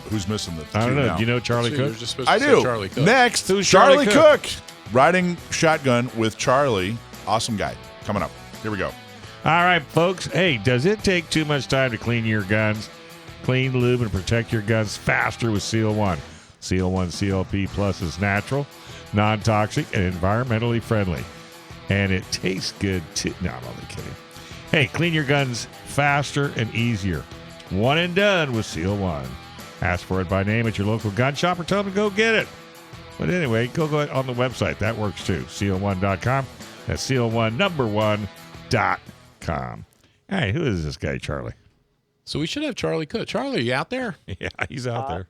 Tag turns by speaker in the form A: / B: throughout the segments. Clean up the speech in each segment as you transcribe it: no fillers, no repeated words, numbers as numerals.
A: Who's missing the
B: I don't know.
A: now?
B: Do you know Charlie
C: So you're
B: Cook?
C: just supposed to
A: I
C: say
A: do.
C: Charlie Cook.
A: Next,
B: Who's
A: Charlie
B: Charlie
A: Cook riding shotgun with Charlie. Awesome guy. Coming up. Here we go.
B: All right, folks. Hey, does it take too much time to clean your guns? Clean, lube, and protect your guns faster with Seal One. Seal One CLP Plus is natural, non-toxic, and environmentally friendly. And it tastes good, too. No, I'm only kidding. Hey, clean your guns faster and easier. One and done with Seal One. Ask for it by name at your local gun shop or tell them to go get it. But anyway, go on the website. That works too. Seal1.com. That's seal1.com. Hey, who is this guy, Charlie?
C: So we should have Charlie Cook. Charlie, are you out there?
B: Yeah, he's out there.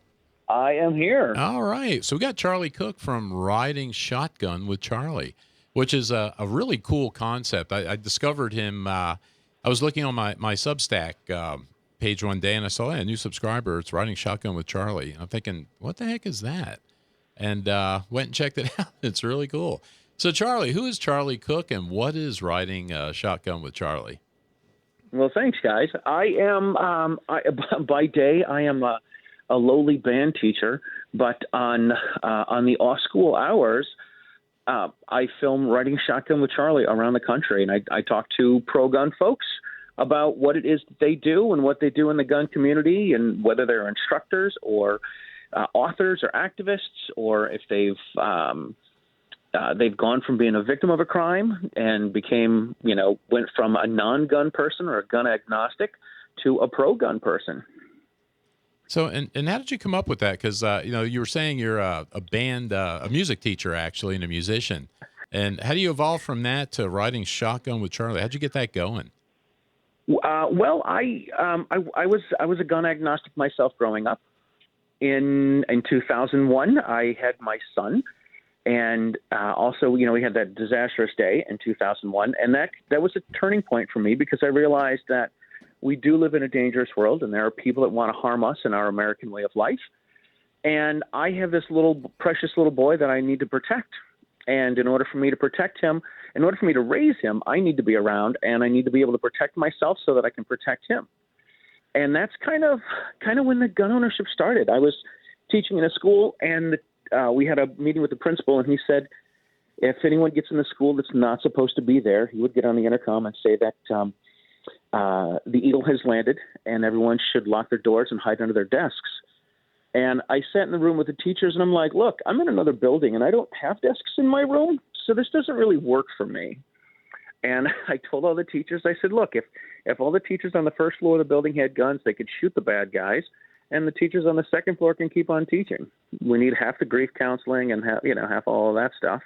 D: I am here.
C: All right. So we got Charlie Cook from Riding Shotgun with Charlie, which is a really cool concept. I discovered him. I was looking on my Substack page one day, and I saw a new subscriber. It's Riding Shotgun with Charlie. And I'm thinking, what the heck is that? And went and checked it out. It's really cool. So, Charlie, who is Charlie Cook, and what is Riding Shotgun with Charlie?
D: Well, thanks, guys. I am, by day, I am a lowly band teacher, but on the off-school hours, I film Riding Shotgun with Charlie around the country, and I talk to pro-gun folks about what it is that they do and what they do in the gun community, and whether they're instructors or authors or activists, or if they've gone from being a victim of a crime and went from a non-gun person or a gun agnostic to a pro-gun person.
C: So, and how did you come up with that? Because, you were saying you're a music teacher, actually, and a musician. And how do you evolve from that to Riding Shotgun with Charlie? How'd you get that going?
D: Well, I was a gun agnostic myself growing up. In 2001, I had my son. And also, we had that disastrous day in 2001, and that was a turning point for me, because I realized that we do live in a dangerous world, and there are people that want to harm us in our American way of life. And I have this precious little boy that I need to protect. And in order for me to protect him, in order for me to raise him, I need to be around, and I need to be able to protect myself so that I can protect him. And that's kind of when the gun ownership started. I was teaching in a school, and we had a meeting with the principal, and he said, if anyone gets in the school that's not supposed to be there, he would get on the intercom and say that the eagle has landed and everyone should lock their doors and hide under their desks. And I sat in the room with the teachers, and I'm like, look, I'm in another building, and I don't have desks in my room, so this doesn't really work for me. And I told all the teachers, I said, look, if all the teachers on the first floor of the building had guns, they could shoot the bad guys, and the teachers on the second floor can keep on teaching. We need half the grief counseling and half all of that stuff.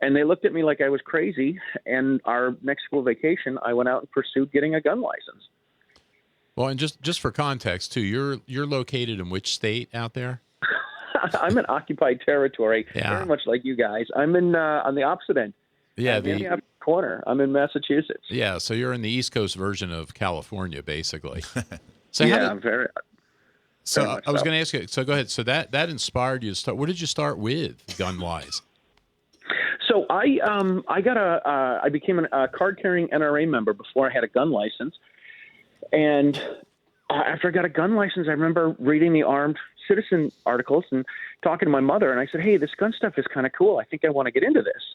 D: And they looked at me like I was crazy. And our next school vacation, I went out and pursued getting a gun license.
C: Well, and just for context too, you're located in which state out there?
D: I'm in occupied territory, very much like you guys. I'm in on the opposite end.
C: Yeah,
D: in the opposite corner. I'm in Massachusetts.
C: Yeah, so you're in the East Coast version of California, basically. So
D: yeah, very.
C: So I was going to ask you. So go ahead. So that inspired you to start. What did you start with, gun wise?
D: So I became a card carrying NRA member before I had a gun license, and after I got a gun license, I remember reading the Armed Citizen articles and talking to my mother, and I said, "Hey, this gun stuff is kind of cool. I think I want to get into this."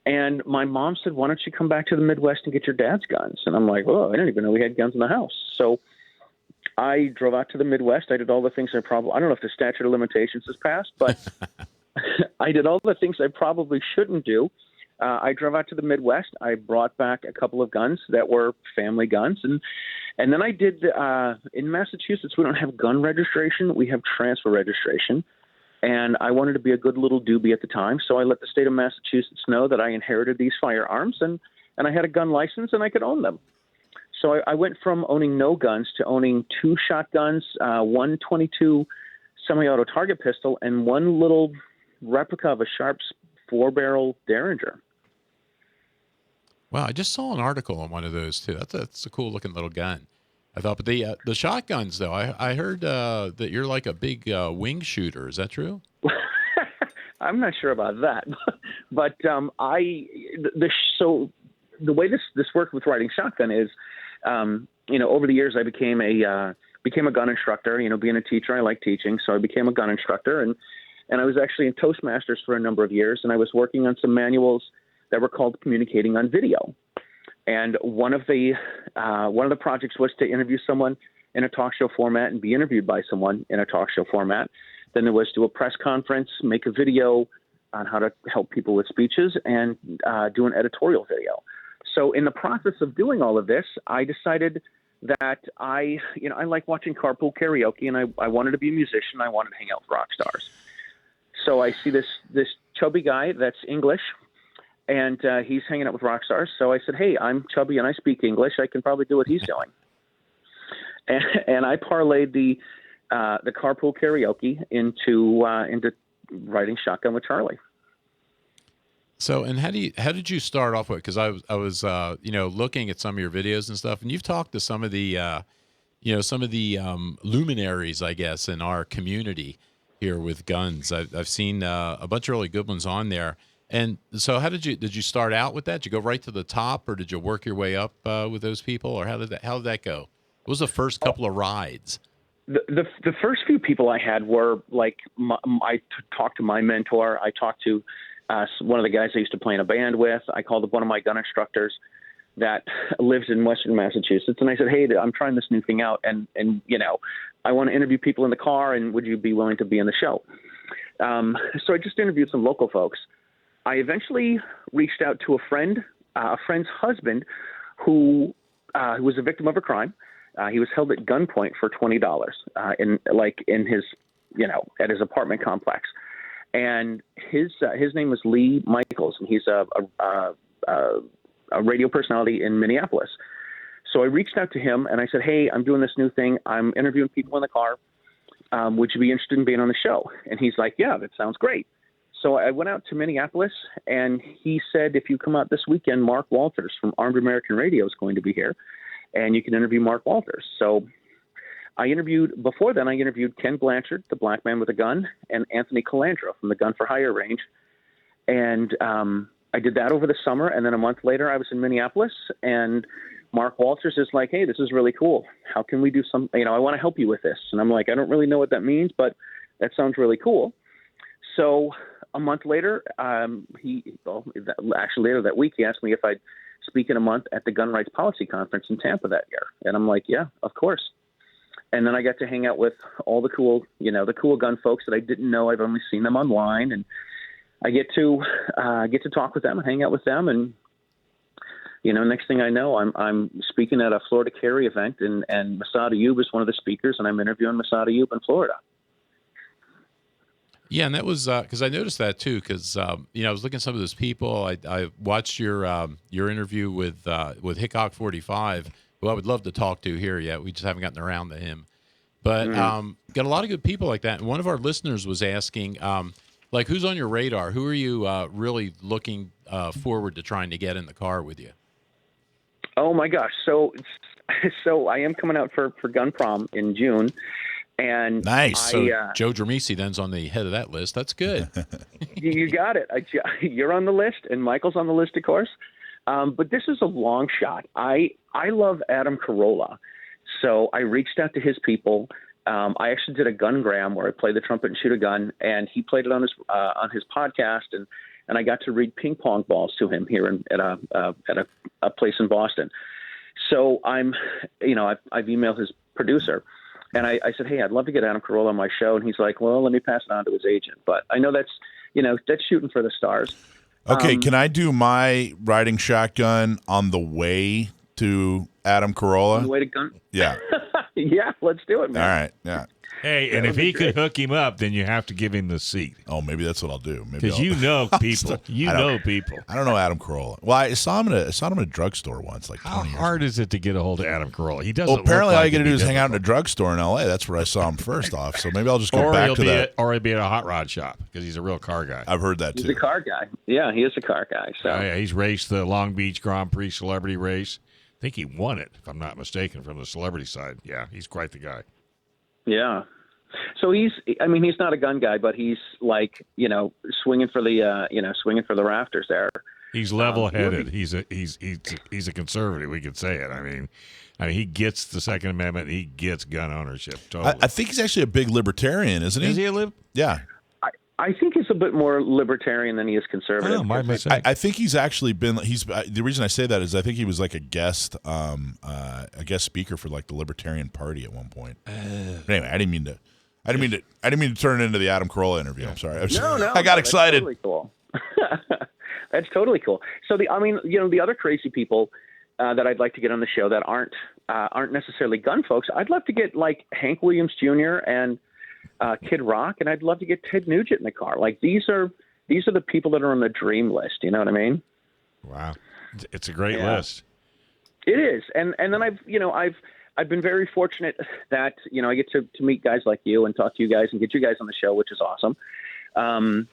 D: And my mom said, "Why don't you come back to the Midwest and get your dad's guns?" And I'm like, "Oh, I didn't even know we had guns in the house." So I drove out to the Midwest. I did all the things I don't know if the statute of limitations has passed, but I did all the things I probably shouldn't do. I drove out to the Midwest. I brought back a couple of guns that were family guns. And then I did, in Massachusetts, we don't have gun registration. We have transfer registration. And I wanted to be a good little doobie at the time. So I let the state of Massachusetts know that I inherited these firearms, and I had a gun license and I could own them. So I went from owning no guns to owning 2 shotguns, 122 semi-auto target pistol, and one little replica of a Sharps 4-barrel Derringer.
C: Wow, I just saw an article on one of those too. That's a cool looking little gun. I thought, but the shotguns though, I heard that you're like a big wing shooter. Is that true?
D: I'm not sure about that, but so the way this worked with riding shotgun is, over the years I became a became a gun instructor. Being a teacher, I like teaching, so I became a gun instructor, and I was actually in Toastmasters for a number of years, and I was working on some manuals that were called Communicating on Video. And one of the projects was to interview someone in a talk show format and be interviewed by someone in a talk show format. Then there was do a press conference, make a video on how to help people with speeches, and do an editorial video. So in the process of doing all of this, I decided that I like watching carpool karaoke, and I wanted to be a musician. I wanted to hang out with rock stars. So I see this chubby guy that's English, and he's hanging out with rock stars. So I said, hey, I'm chubby and I speak English. I can probably do what he's doing. And I parlayed the carpool karaoke into writing Shotgun with Charlie.
C: So, and how did you start off with? Because I was looking at some of your videos and stuff, and you've talked to some of the luminaries, I guess, in our community here with guns. I've seen a bunch of really good ones on there. And so, how did you start out with that? Did you go right to the top, or did you work your way up with those people, or how did that go? What was the first couple of rides?
D: The first few people I had were like I talked to my mentor. I talked to one of the guys I used to play in a band with. I called up one of my gun instructors that lives in Western Massachusetts, and I said, "Hey, I'm trying this new thing out, and I want to interview people in the car, and would you be willing to be in the show?" So I just interviewed some local folks. I eventually reached out to a friend's husband, who was a victim of a crime. He was held at gunpoint for $20 in his at his apartment complex. And his name was Lee Michaels, and he's a radio personality in Minneapolis. So I reached out to him, and I said, hey, I'm doing this new thing. I'm interviewing people in the car. Would you be interested in being on the show? And he's like, yeah, that sounds great. So I went out to Minneapolis, and he said, if you come out this weekend, Mark Walters from Armed American Radio is going to be here, and you can interview Mark Walters. So I interviewed Ken Blanchard, the black man with a gun, and Anthony Calandra from the Gun for Hire range. And I did that over the summer. And then a month later, I was in Minneapolis, and Mark Walters is like, hey, this is really cool. How can we do some, I want to help you with this. And I'm like, I don't really know what that means, but that sounds really cool. So a month later, later that week, he asked me if I'd speak in a month at the Gun Rights Policy Conference in Tampa that year. And I'm like, yeah, of course. And then I got to hang out with all the cool gun folks that I didn't know. I've only seen them online, and I get to talk with them and hang out with them. And next thing I know, I'm speaking at a Florida Carry event, and Massad Ayoob is one of the speakers, and I'm interviewing Massad Ayoob in Florida.
C: Yeah, and that was because I noticed that too. Because I was looking at some of those people. I watched your interview with Hickok 45, who I would love to talk to here yet. We just haven't gotten around to him. But got a lot of good people like that. And one of our listeners was asking, who's on your radar? Who are you really looking forward to trying to get in the car with you?
D: Oh my gosh! So I am coming out for Gun Prom in June. And
B: nice.
C: So Joe Dramisi then's on the head of that list. That's good.
D: You got it. You're on the list, and Michael's on the list, of course. But this is a long shot. I love Adam Corolla, so I reached out to his people. I actually did a gungram where I play the trumpet and shoot a gun, and he played it on his podcast, and I got to read ping pong balls to him here at a place in Boston. So I've emailed his producer. And I said, hey, I'd love to get Adam Corolla on my show. And he's like, well, let me pass it on to his agent. But I know that's shooting for the stars.
A: Okay, can I do my riding shotgun on the way to Adam Corolla?
D: On the way to gun?
A: Yeah.
D: Yeah, let's do it, man.
A: All right, yeah.
B: Hey, and if he could hook him up, then you have to give him the seat.
A: Oh, maybe that's what I'll do.
B: Because people. You know people.
A: I don't know Adam Corolla. Well, I saw him in a drugstore once, like 20 years ago.
B: How hard is it to get a hold of Adam Corolla? He doesn't.
A: Well, apparently all you got to do is
B: difficult.
A: hang out in a drugstore in L.A. That's where I saw him first off. So maybe I'll just go back to that.
B: Or he'll be at a hot rod shop because he's a real car guy.
A: I've heard that too.
D: He's a car guy. Yeah, he is a car guy. So
B: yeah, he's raced the Long Beach Grand Prix celebrity race. I think he won it, if I'm not mistaken, from the celebrity side. Yeah, he's quite the guy.
D: Yeah. So he's not a gun guy, but he's like, swinging for the rafters there.
B: He's level-headed. He's a conservative. We could say it. I mean, he gets the Second Amendment. He gets gun ownership. Totally.
A: I think he's actually a big libertarian, isn't he?
B: Is he a lib?
A: Yeah.
D: I think he's a bit more libertarian than he is conservative.
B: Oh, my mistake.
A: I think he's actually been. The reason I say that is I think he was like a guest speaker for like the Libertarian Party at one point. But anyway, I didn't mean to turn it into the Adam Corolla interview. I'm sorry. I got excited.
D: That's totally cool. That's totally cool. So the other crazy people that I'd like to get on the show that aren't necessarily gun folks. I'd love to get like Hank Williams Jr. and Kid Rock, and I'd love to get Ted Nugent in the car. Like these are the people that are on the dream list. You know what I mean?
B: Wow, it's a great list.
D: It is, and then I've been very fortunate that I get to meet guys like you and talk to you guys and get you guys on the show, which is awesome. The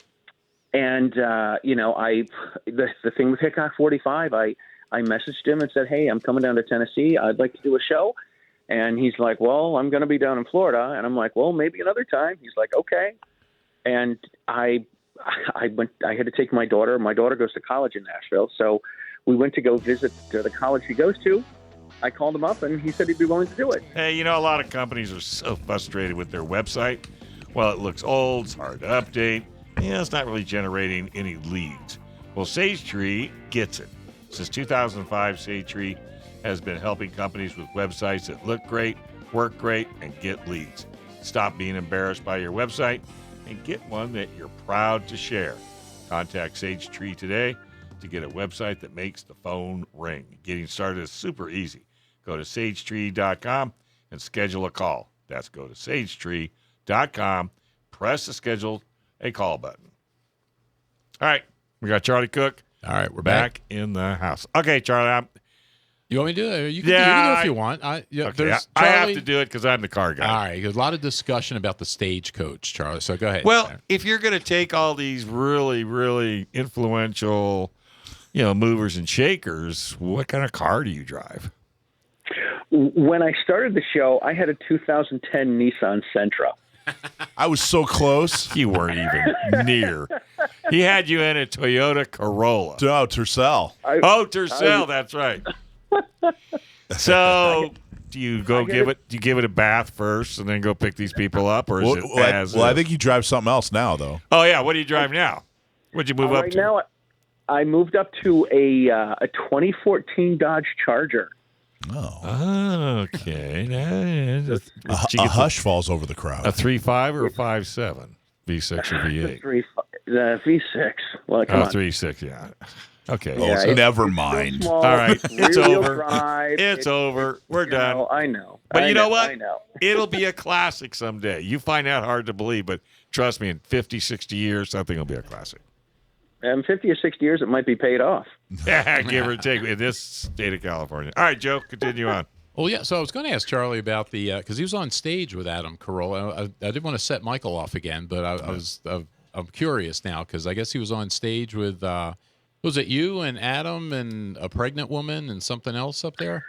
D: thing with Hickok 45, I messaged him and said, hey, I'm coming down to Tennessee. I'd like to do a show. And he's like, well, I'm going to be down in Florida. And I'm like, well, maybe another time. He's like, okay. And I had to take my daughter. My daughter goes to college in Nashville. So we went to go visit the college she goes to. I called him up, and he said he'd be willing to do it.
B: Hey, a lot of companies are so frustrated with their website. Well, it looks old. It's hard to update. It's not really generating any leads. Well, Sage Tree gets it. Since 2005, Sage Tree has been helping companies with websites that look great, work great, and get leads. Stop being embarrassed by your website and get one that you're proud to share. Contact Sage Tree today to get a website that makes the phone ring. Getting started is super easy. Go to sagetree.com and schedule a call. That's go to sagetree.com, press the schedule a call button. All right, we got Charlie Cook.
C: All right, we're
B: back in the house. Okay, Charlie,
C: you want me to do it? You can do it if you want. I
B: have to do it because I'm the car guy.
C: All right. There's a lot of discussion about the stagecoach, Charlie. So go ahead.
B: Well, if you're going to take all these really, really influential, movers and shakers, what kind of car do you drive?
D: When I started the show, I had a 2010 Nissan Sentra.
A: I was so close.
B: You weren't even near. He had you in a Toyota Corolla.
A: No, Tercel.
B: Tercel. That's right. So, do you give it a bath first and then go pick these people up, or is it
A: I think you drive something else now, though.
B: Oh yeah, what do you drive now? What'd you move up to?
D: Right now, I moved up to a 2014 Dodge Charger.
A: Oh,
B: okay.
A: A hush falls over the crowd.
B: A 3.5 or a 5.7 V6 or V8?
D: The V6. Well, come on.
B: 3.6. Yeah. Okay.
A: So never mind.
D: Small,
B: all right, it's over.
D: Drive.
B: It's over. We're done.
D: I know.
B: But you know what?
D: I know.
B: It'll be a classic someday. You find out hard to believe, but trust me, in 50, 60 years, something will be a classic.
D: In 50 or 60 years, it might be paid off.
B: Yeah, give or take in this state of California. All right, Joe, continue on.
C: Well, yeah. So I was going to ask Charlie about the because he was on stage with Adam Corolla. I didn't want to set Michael off again, but I'm curious now because I guess he was on stage with was it you and Adam and a pregnant woman and something else up there?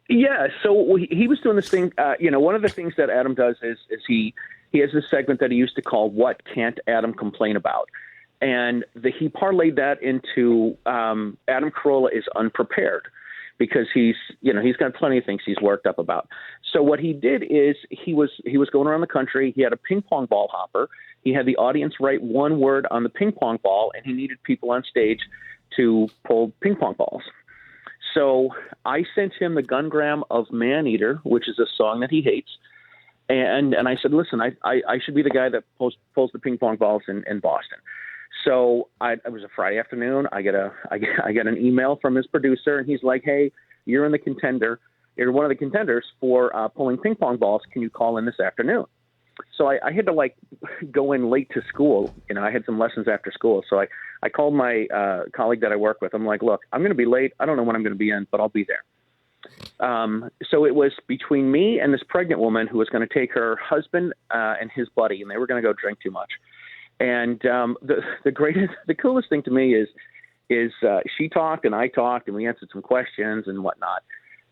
D: Yeah. So he was doing this thing. One of the things that Adam does is he has this segment that he used to call "What Can't Adam Complain About." And he parlayed that into Adam Corolla is unprepared because he's got plenty of things he's worked up about. So what he did is he was going around the country. He had a ping pong ball hopper. He had the audience write one word on the ping pong ball, and he needed people on stage to pull ping pong balls. So I sent him the gungram of Man-Eater, which is a song that he hates. And I said, listen, I should be the guy that pulls the ping pong balls in Boston. So it was a Friday afternoon. I get an email from his producer, and he's like, "Hey, you're one of the contenders for pulling ping pong balls. Can you call in this afternoon?" So I had to go in late to school. I had some lessons after school. So I called my colleague that I work with. I'm like, "Look, I'm going to be late. I don't know when I'm going to be in, but I'll be there." So it was between me and this pregnant woman who was going to take her husband and his buddy, and they were going to go drink too much. And the coolest thing to me is she talked and I talked and we answered some questions and whatnot.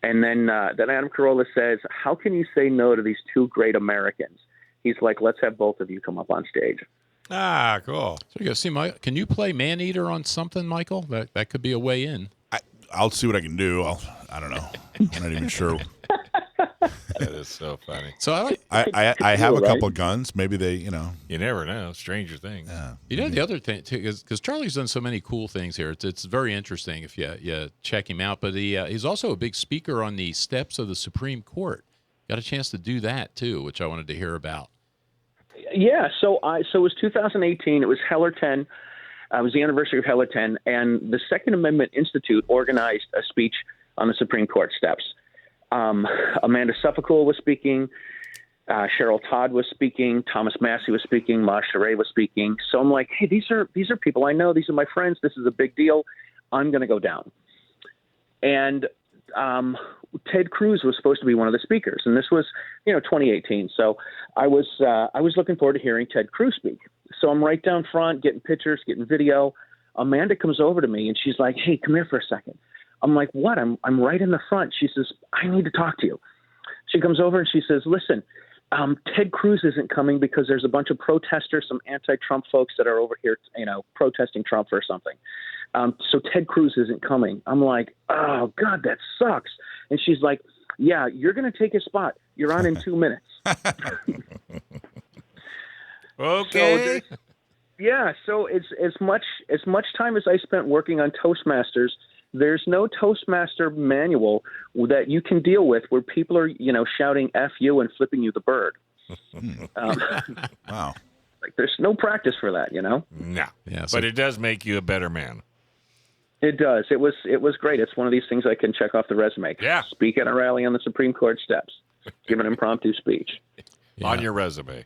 D: And then Adam Corolla says, "How can you say no to these two great Americans?" He's like, "Let's have both of you come up on stage."
B: Ah, cool.
C: So you go see, Mike. Can you play Maneater on something, Michael? That could be a way in.
A: I'll see what I can do. I don't know. I'm not even sure.
B: That is so funny.
C: So I like.
A: I have a couple of guns. Maybe they,
B: You never know. Stranger things.
C: The other thing too, because Charlie's done so many cool things here. It's very interesting if you check him out. But he's also a big speaker on the steps of the Supreme Court. Got a chance to do that too, which I wanted to hear about.
D: Yeah, so it was 2018. It was Heller 10. It was the anniversary of Heller 10, and the Second Amendment Institute organized a speech on the Supreme Court steps. Amanda Suffolk was speaking. Cheryl Todd was speaking. Thomas Massey was speaking. Ma Sheree was speaking. So I'm like, hey, these are people I know. These are my friends. This is a big deal. I'm going to go down. And Ted Cruz was supposed to be one of the speakers, and this was 2018. So I was looking forward to hearing Ted Cruz speak. So I'm right down front, getting pictures, getting video. Amanda comes over to me and she's like, "Hey, come here for a second." I'm like, "What?" I'm right in the front. She says, "I need to talk to you." She comes over and she says, "Listen, Ted Cruz isn't coming because there's a bunch of protesters, some anti-Trump folks that are over here, protesting Trump or something. So Ted Cruz isn't coming." I'm like, "Oh God, that sucks." And she's like, "Yeah, you're going to take his spot. You're on in 2 minutes."
B: Okay.
D: So it's as much time as I spent working on Toastmasters, there's no Toastmaster manual that you can deal with where people are, shouting F you and flipping you the bird.
A: Wow.
D: Like there's no practice for that,
B: No.
C: Yeah,
B: But it does make you a better man.
D: It does. It was great. It's one of these things I can check off the resume.
B: Yeah.
D: Speak at a rally on the Supreme Court steps. Give an impromptu speech.
B: On your resume.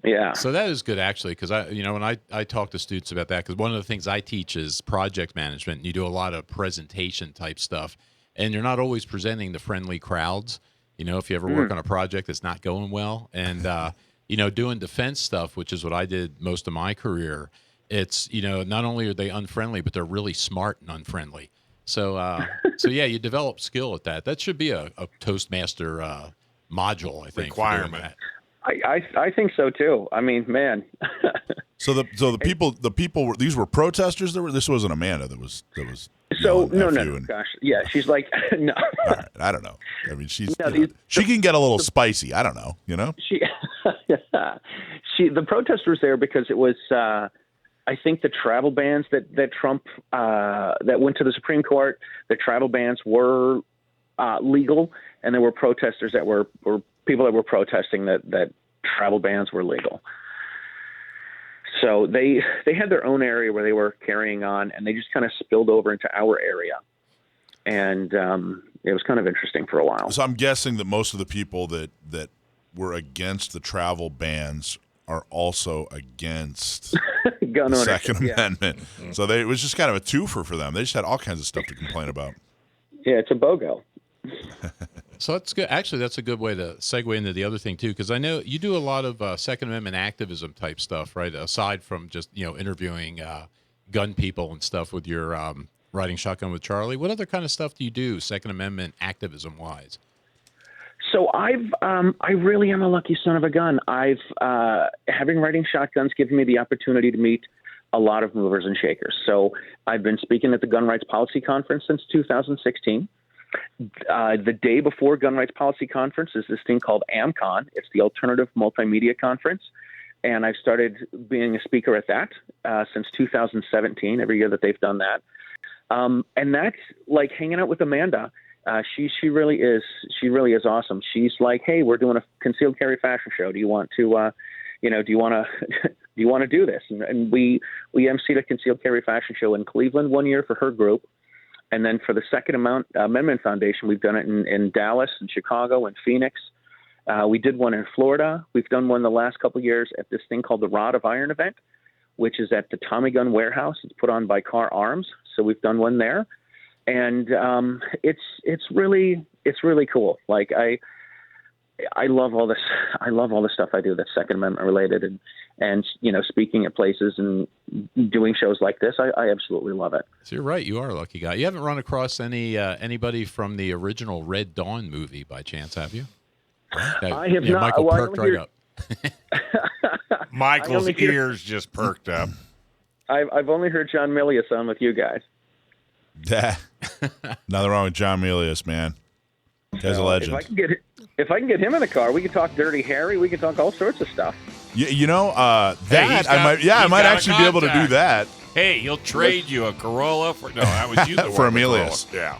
D: Yeah.
C: So that is good, actually, because when I talk to students about that, because one of the things I teach is project management, and you do a lot of presentation type stuff, and you're not always presenting to friendly crowds. If you ever work on a project that's not going well, and doing defense stuff, which is what I did most of my career. It's not only are they unfriendly, but they're really smart and unfriendly. So yeah, you develop skill at that. That should be a Toastmaster module, I think.
B: Requirement.
D: I think so too. I mean, man.
A: So the people were, these were protesters. This wasn't Amanda that was.
D: So no,
A: and,
D: gosh, yeah. She's like, no.
A: All right, I don't know. I mean, she can get a little spicy. I don't know.
D: The protest was there because it was. I think the travel bans that Trump that went to the Supreme Court. The travel bans were legal, and there were protesters that were people that were protesting that travel bans were legal. So they had their own area where they were carrying on, and they just kind of spilled over into our area. And it was kind of interesting for a while.
A: So I'm guessing that most of the people that were against the travel bans are also against
D: gun
A: the
D: ownership,
A: Second Amendment. So it was just kind of a twofer for them. They just had all kinds of stuff to complain about.
D: Yeah, it's a BOGO.
C: So that's good. Actually, that's a good way to segue into the other thing too, because I know you do a lot of Second Amendment activism type stuff, right? Aside from just interviewing gun people and stuff with your riding shotgun with Charlie. What other kind of stuff do you do Second Amendment activism wise?
D: So I really am a lucky son of a gun. Having riding shotguns given me the opportunity to meet a lot of movers and shakers. So I've been speaking at the Gun Rights Policy Conference since 2016. The day before Gun Rights Policy Conference is this thing called AmCon. It's the Alternative Multimedia Conference. And I've started being a speaker at that since 2017, every year that they've done that. And that's like hanging out with Amanda. She really is awesome. She's like, "Hey, we're doing a concealed carry fashion show. Do you want to, do you want to do this?" And we emceed a concealed carry fashion show in Cleveland one year for her group. And then for the Second Amendment Foundation, we've done it in Dallas and Chicago and Phoenix. We did one in Florida. We've done one the last couple of years at this thing called the Rod of Iron event, which is at the Tommy Gun Warehouse. It's put on by Car Arms. So we've done one there. And it's really cool. Like I love all this. I love all the stuff I do that's Second Amendment related, and speaking at places and doing shows like this. I absolutely love it.
C: So you're right. You are a lucky guy. You haven't run across anybody from the original Red Dawn movie by chance, have you?
D: I have not.
C: Michael
D: Well,
C: perked right up.
B: Michael's ears just perked up.
D: I've only heard John Milius on with you guys.
A: Nothing wrong with John Milius, man. Guy's a legend.
D: If I can get him in the car, we can talk Dirty Harry. We can talk all sorts of stuff.
A: I might actually be able to do that.
B: Hey, he'll trade you a Corolla for that was you that
A: for Milius.
B: Yeah.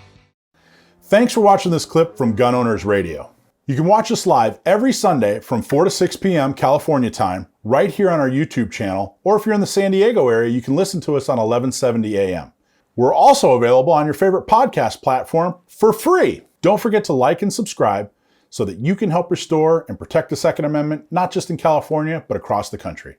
E: Thanks for watching this clip from Gun Owners Radio. You can watch us live every Sunday from 4 to 6 p.m. California time, right here on our YouTube channel, or if you're in the San Diego area, you can listen to us on 1170 a.m. We're also available on your favorite podcast platform for free. Don't forget to like and subscribe so that you can help restore and protect the Second Amendment, not just in California, but across the country.